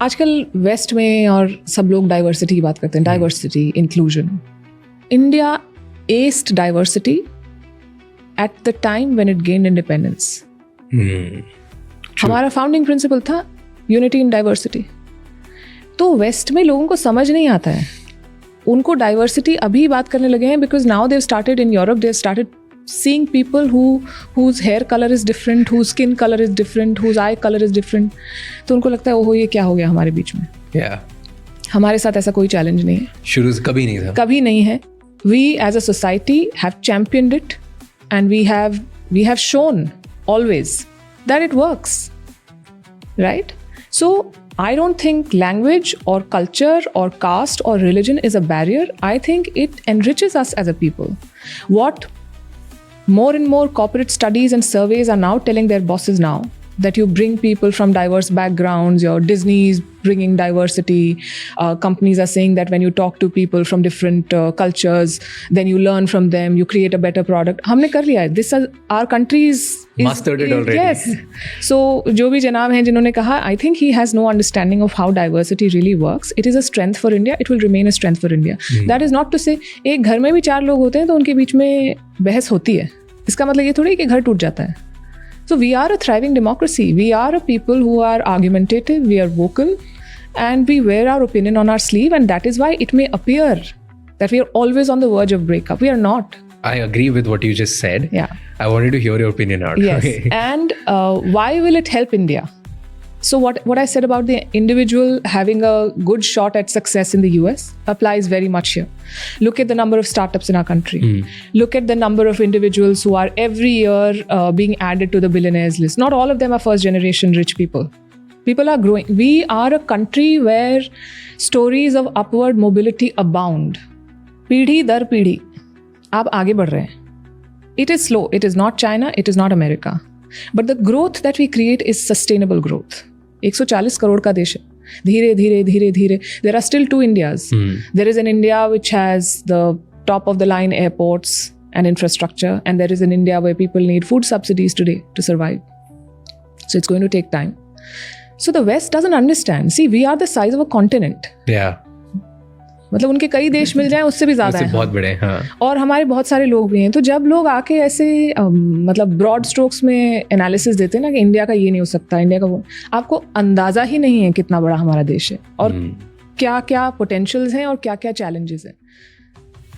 आजकल वेस्ट में और सब लोग डाइवर्सिटी की बात करते हैं, diversity, inclusion. India aced diversity at the time when it gained independence. हमारा फाउंडिंग प्रिंसिपल था यूनिटी इन डाइवर्सिटी. तो वेस्ट में लोगों को समझ नहीं आता है, उनको डाइवर्सिटी अभी बात करने लगे हैं because now they started in Europe, they started seeing people whose hair color is different, whose skin color is different, whose eye color is different. तो उनको लगता है ओहो ये क्या हो गया हमारे बीच में. हमारे साथ ऐसा कोई चैलेंज नहीं है, शुरू से कभी नहीं था, कभी नहीं है. We as a society have championed it and we have shown always that it works, right? So I don't think language or culture or caste or religion is a barrier. I think it enriches us as a people. What more and more corporate studies and surveys are now telling their bosses now, that you bring people from diverse backgrounds, your Disney's bringing diversity, companies are saying that when you talk to people from different cultures, then you learn from them, you create a better product. हमने कर लिया है, this is our country's mastered it already. Yes. So जो भी जनाब हैं जिन्होंने कहा, I think he has no understanding of how diversity really works. It is a strength for India, it will remain a strength for India. That is not to say एक घर में भी 4 लोग होते हैं तो उनके बीच में बहस होती है, इसका मतलब ये थोड़ी कि घर टूट जाता है. So we are a thriving democracy. We are a people who are argumentative, we are vocal, and we wear our opinion on our sleeve, and that is why it may appear that we are always on the verge of breakup. We are not. I agree with what you just said. Yeah. I wanted to hear your opinion out. Yes. And why will it help India? So what I said about the individual having a good shot at success in the US applies very much here. Look at the number of startups in our country. Look at the number of individuals who are every year being added to the billionaires list. Not all of them are first generation rich people. People are growing. We are a country where stories of upward mobility abound. पीढ़ी दर पीढ़ी आप आगे बढ़ रहे हैं. It is slow. It is not China. It is not America. But the growth that we create is sustainable growth. 140 crore का देश है. धीरे धीरे धीरे धीरे. There are still 2 Indias. There is an India which has the top of the line airports and infrastructure, and there is an India where people need food subsidies today to survive. So it's going to take time. So the West doesn't understand. See, we are the size of a continent. Yeah. मतलब उनके कई देश मिल जाएं उससे भी ज़्यादा है, बहुत बड़े. हाँ. और हमारे बहुत सारे लोग भी हैं. तो जब लोग आके ऐसे मतलब ब्रॉड स्ट्रोक्स में एनालिसिस देते हैं ना कि इंडिया का ये नहीं हो सकता, इंडिया का वो, आपको अंदाज़ा ही नहीं है कितना बड़ा हमारा देश है और क्या क्या पोटेंशियल्स हैं और क्या क्या चैलेंजेस हैं.